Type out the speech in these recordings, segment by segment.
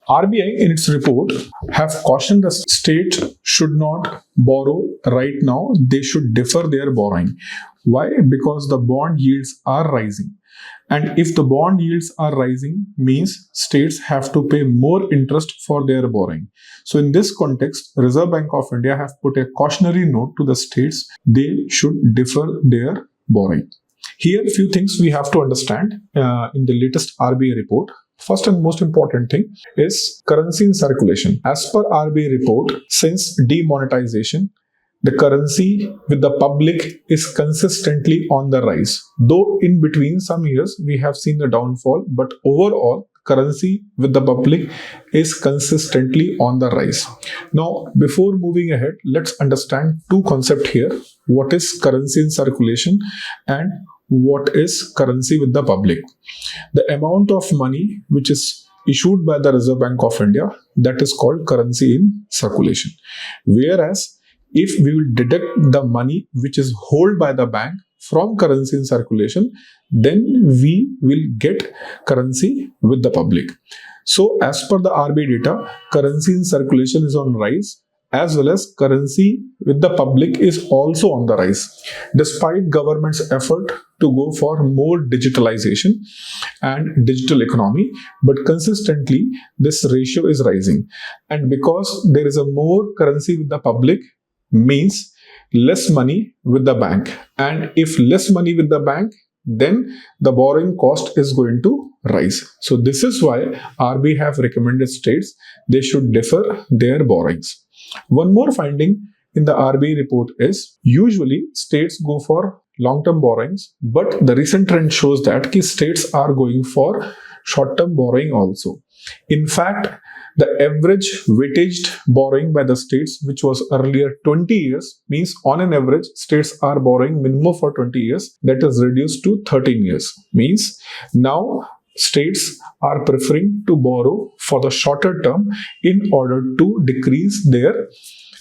RBI in its report have cautioned the state should not borrow right now. They should defer their borrowing. Why? Because the bond yields are rising. And if the bond yields are rising, means states have to pay more interest for their borrowing. So in this context, Reserve Bank of India have put a cautionary note to the states. They should defer their borrowing. Here, a few things we have to understand in the latest RBI report. First and most important thing is currency in circulation. As per RBI report, since demonetization, the currency with the public is consistently on the rise. Though in between some years we have seen the downfall, but overall currency with the public is consistently on the rise. Now, before moving ahead, let's understand two concepts here. What is currency in circulation and what is currency with the public? The amount of money which is issued by the Reserve Bank of India, that is called currency in circulation. Whereas if we will deduct the money which is held by the bank from currency in circulation, then we will get currency with the public. So as per the RBI data, currency in circulation is on rise, as well as currency with the public is also on the rise, despite government's effort to go for more digitalization and digital economy, but consistently this ratio is rising. And because there is a more currency with the public, means less money with the bank, and if less money with the bank, then the borrowing cost is going to rise. So this is why RBI have recommended states they should defer their borrowings. One more finding in the RBI report is usually states go for long-term borrowings, but the recent trend shows that states are going for short-term borrowing also. In fact, the average weightaged borrowing by the states, which was earlier 20 years, means on an average, states are borrowing minimum for 20 years, that is reduced to 13 years. Means now states are preferring to borrow for the shorter term in order to decrease their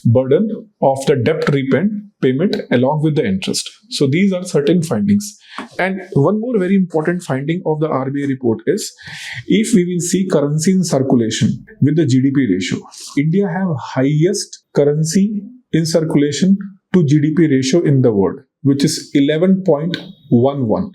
burden of the debt repayment along with the interest. So these are certain findings. And one more very important finding of the RBI report is, if we will see currency in circulation with the GDP ratio, India have highest currency in circulation to GDP ratio in the world, which is 11.11.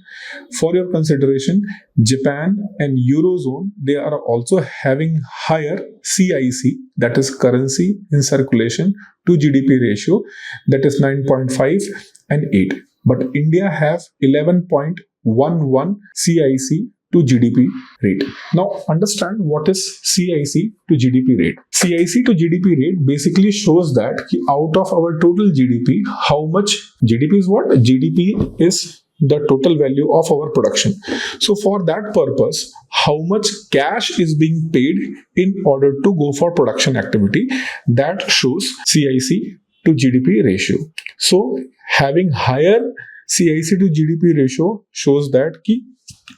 For your consideration, Japan and Eurozone, they are also having higher CIC, that is currency in circulation to GDP ratio, that is 9.5 and 8. But India have 11.11 CIC to GDP rate. Now understand what is CIC to GDP rate. CIC to GDP rate basically shows that out of our total GDP, how much GDP is what? GDP is the total value of our production. So for that purpose, how much cash is being paid in order to go for production activity, that shows CIC to GDP ratio. So having higher CIC to GDP ratio shows that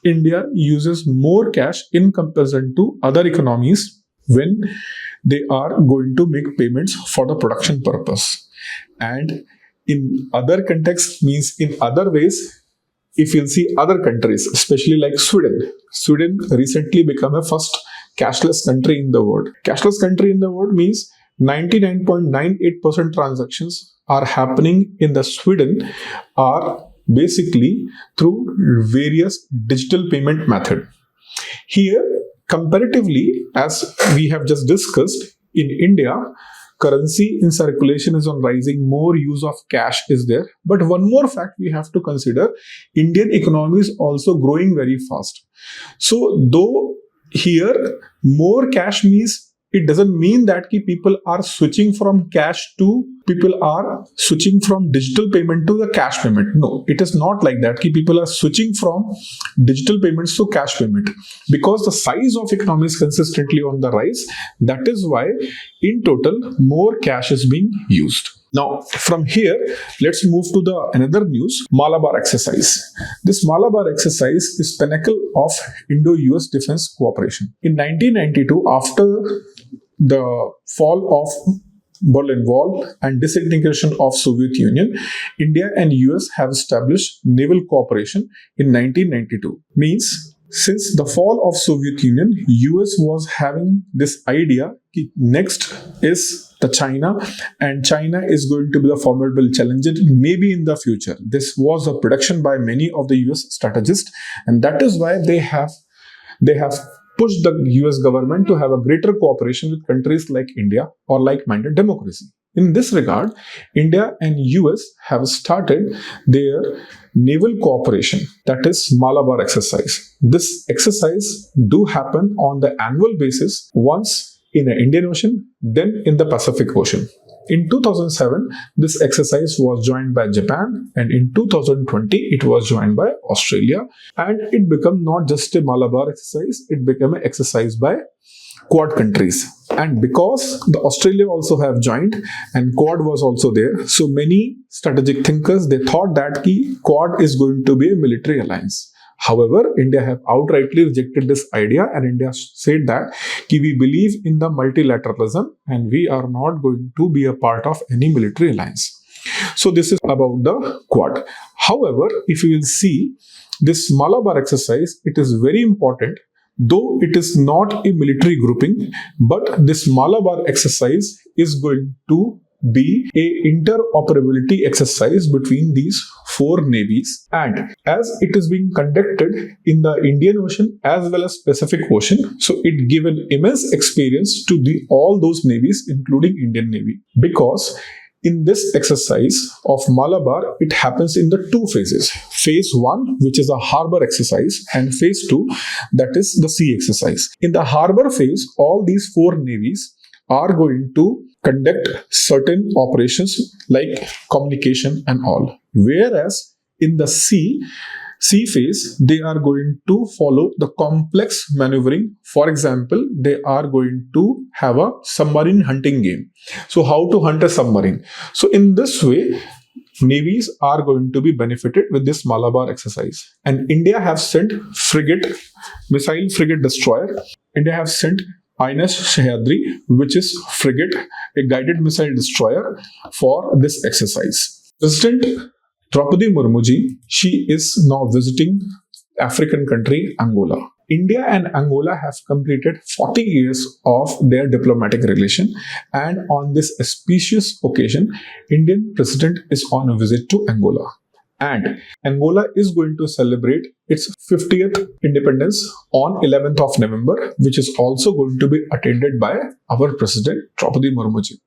India uses more cash in comparison to other economies when they are going to make payments for the production purpose. And in other contexts, means in other ways, if you'll see other countries, especially like Sweden. Sweden recently became a first cashless country in the world. Cashless country in the world means 99.98% transactions are happening in the Sweden are basically through various digital payment method. Here, comparatively, as we have just discussed, in India, currency in circulation is on rising, more use of cash is there. But one more fact we have to consider, Indian economy is also growing very fast. So though here more cash means, it doesn't mean that people are switching from cash to, people are switching from digital payment to the cash payment. No, it is not like that. People are switching from digital payments to cash payment. Because the size of economy is consistently on the rise, that is why in total more cash is being used. Now, from here, let's move to the another news, Malabar exercise. This Malabar exercise is pinnacle of Indo-US defense cooperation. In 1992, after the fall of Berlin Wall and disintegration of Soviet Union, India and US have established naval cooperation in 1992. Means since the fall of Soviet Union, US was having this idea that next is the China, and China is going to be the formidable challenger maybe in the future. This was a prediction by many of the US strategists, and that is why they have pushed the US government to have a greater cooperation with countries like India or like-minded democracy. In this regard, India and US have started their naval cooperation, that is Malabar exercise. This exercise do happen on the annual basis, once in the Indian Ocean, then in the Pacific Ocean. In 2007, this exercise was joined by Japan, and in 2020, it was joined by Australia, and it became not just a Malabar exercise, it became an exercise by Quad countries. And because the Australia also have joined and Quad was also there, so many strategic thinkers, they thought that Quad is going to be a military alliance. However, India have outrightly rejected this idea, and India said that we believe in the multilateralism and we are not going to be a part of any military alliance. So this is about the Quad. However, if you will see this Malabar exercise, it is very important. Though it is not a military grouping, but this Malabar exercise is going to be a interoperability exercise between these four navies, and as it is being conducted in the Indian Ocean as well as Pacific Ocean, so it gives an immense experience to all those navies, including Indian Navy, because in this exercise of Malabar, it happens in the two phases. Phase 1, which is a harbor exercise, and phase 2, that is the sea exercise. In the harbor phase, all these four navies are going to conduct certain operations like communication and all. Whereas in the sea phase, they are going to follow the complex maneuvering. For example, they are going to have a submarine hunting game. So how to hunt a submarine? So in this way, navies are going to be benefited with this Malabar exercise. And India have sent missile frigate destroyer. India have sent INS Sahyadri, which is frigate, a guided missile destroyer for this exercise. President Draupadi Murmu ji, she is now visiting African country Angola. India and Angola have completed 40 years of their diplomatic relation, and on this auspicious occasion, Indian president is on a visit to Angola. And Angola is going to celebrate its 50th independence on 11th of November, which is also going to be attended by our president Draupadi Murmu ji.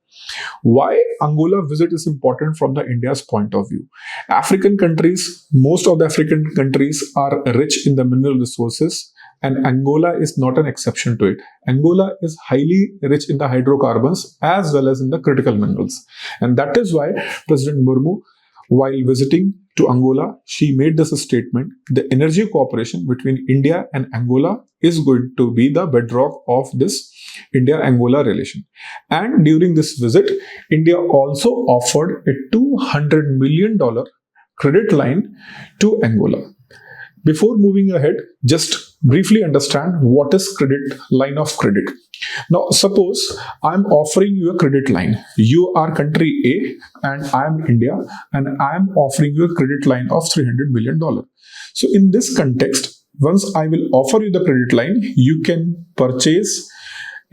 Why Angola visit is important from the India's point of view? African countries, most of the African countries are rich in the mineral resources, and Angola is not an exception to it. Angola is highly rich in the hydrocarbons as well as in the critical minerals. And that is why President Murmu, while visiting to Angola, she made this statement: the energy cooperation between India and Angola is going to be the bedrock of this India-Angola relation. And during this visit, India also offered a $200 million credit line to Angola. Before moving ahead, just briefly understand what is line of credit. Now, suppose I'm offering you a credit line. You are country A and I'm India, and I'm offering you a credit line of $300 million. So in this context, once I will offer you the credit line, you can purchase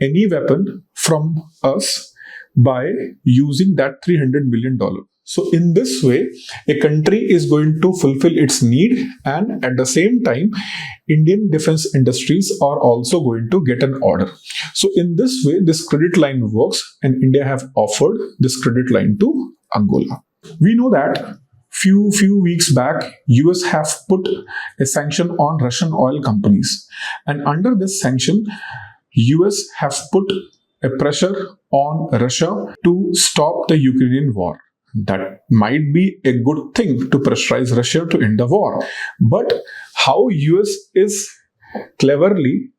any weapon from us by using that $300 million. So in this way, a country is going to fulfill its need, and at the same time, Indian defense industries are also going to get an order. So in this way, this credit line works, and India have offered this credit line to Angola. We know that few weeks back, US have put a sanction on Russian oil companies, and under this sanction, US have put a pressure on Russia to stop the Ukrainian war. That might be a good thing to pressurize Russia to end the war. But how US is cleverly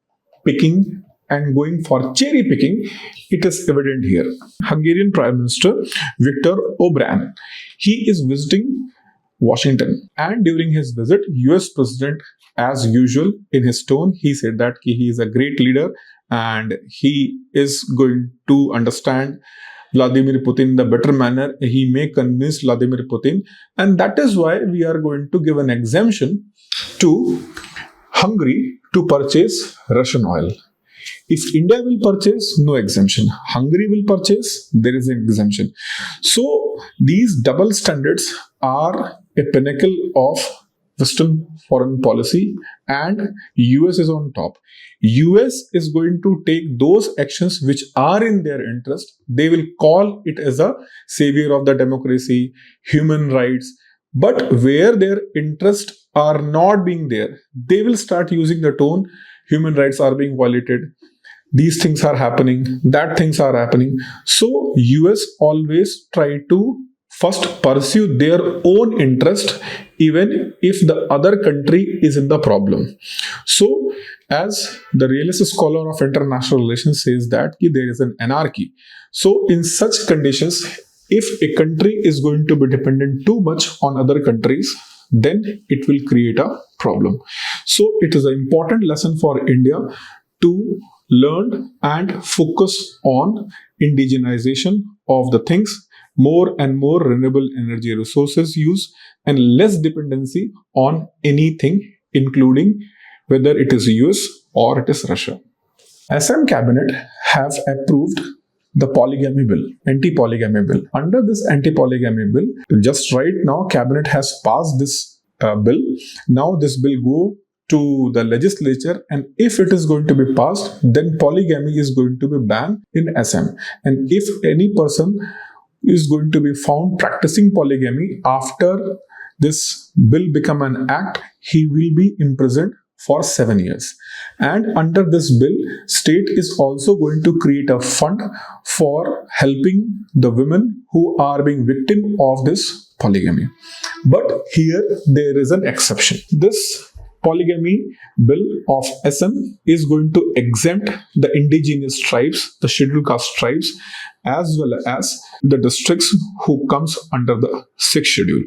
picking and going for cherry picking, it is evident here. Hungarian Prime Minister Viktor Orbán, he is visiting Washington, and during his visit, US President, as usual, in his tone, he said that he is a great leader and he is going to understand Vladimir Putin in the better manner. He may convince Vladimir Putin, and that is why we are going to give an exemption to Hungary to purchase Russian oil. If India will purchase, no exemption. Hungary will purchase, there is an exemption. So these double standards are a pinnacle of Western foreign policy, and US is on top. US is going to take those actions which are in their interest. They will call it as a savior of the democracy, human rights. But where their interests are not being there, they will start using the tone, human rights are being violated, these things are happening, that things are happening. So US always try to first pursue their own interest even if the other country is in the problem. So as the realist scholar of international relations says that there is an anarchy. So in such conditions, if a country is going to be dependent too much on other countries, then it will create a problem. So it is an important lesson for India to learn and focus on indigenization of the things, more and more renewable energy resources use, and less dependency on anything, including whether it is US or it is Russia. Assam cabinet have approved the polygamy bill, anti-polygamy bill. Under this anti-polygamy bill, just right now, cabinet has passed this bill. Now this bill go to the legislature, and if it is going to be passed, then polygamy is going to be banned in Assam. And if any person is going to be found practicing polygamy after this bill become an act, he will be imprisoned for 7 years. And under this bill, state is also going to create a fund for helping the women who are being victim of this polygamy. But here there is an exception. This polygamy bill of Assam is going to exempt the indigenous tribes, the scheduled caste tribes, as well as the districts who comes under the 6th schedule.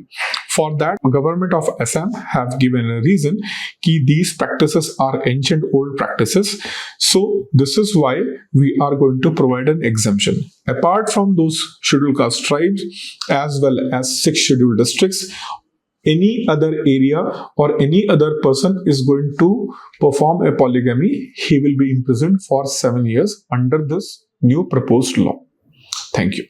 For that, government of Assam have given a reason that these practices are ancient old practices. So this is why we are going to provide an exemption. Apart from those scheduled caste tribes as well as 6th schedule districts, any other area or any other person is going to perform a polygamy, he will be imprisoned for 7 years under this new proposed law. Thank you.